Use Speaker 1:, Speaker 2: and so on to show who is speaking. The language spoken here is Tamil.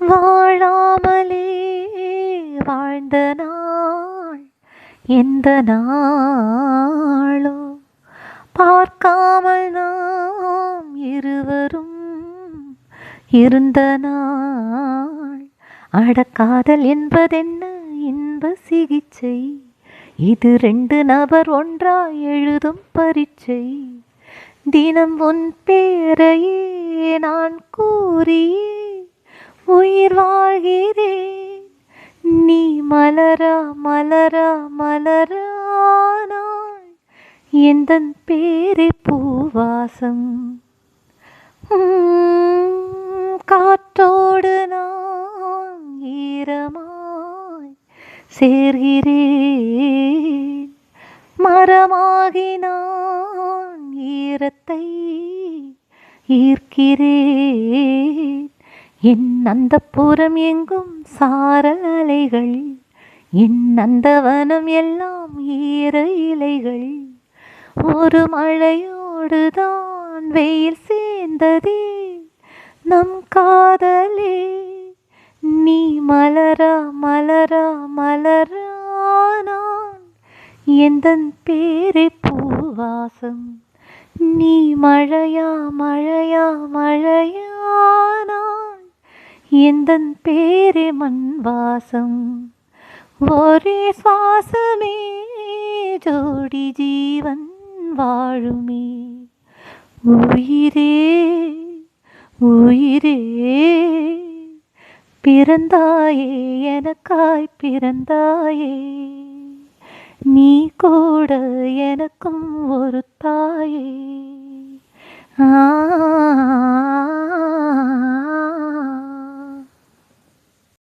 Speaker 1: வாழாமலே வாழ்ந்த நாள் எந்த நாளோ, பார்க்காமல் நாம் இருவரும் இருந்த நாள். அடக்காதல் என்பதென்ன இன்ப சிகிச்சை, இது 2 நபர் ஒன்றாய் எழுதும் பரீட்சை. தினம் உன் பேரையே நான் கூறியே உயிர் வாழ்கிறேன். நீ மலரா மலரா மலரானாய், எந்தன் பேரே பூவாசம். காற்றோடு நான் ஈரமாய் சேர்கிறேன், மரமாகி நான் ஈரத்தை ஈர்க்கிறேன். என் அந்தப்புறம் எங்கும் சாரல் அலைகள், என் நந்தவனம் எல்லாம் ஈர இலைகள். ஒரு மழையோடுதான் வெயில் சேர்ந்ததே நம் காதலே. நீ மலரா மலரா மலரானான், எந்தன் பேரே பூவாசம். நீ மழையா மழையா மழையானான், எந்தன் பேரே மண் வாசம். ஒரே சுவாசமே ஜோடி ஜீவன் வாழுமே. உயிரே உயிரே பிறந்தாயே, எனக்காய் பிறந்தாயே. நீ கூட எனக்கும் ஒரு தாயே. ஆ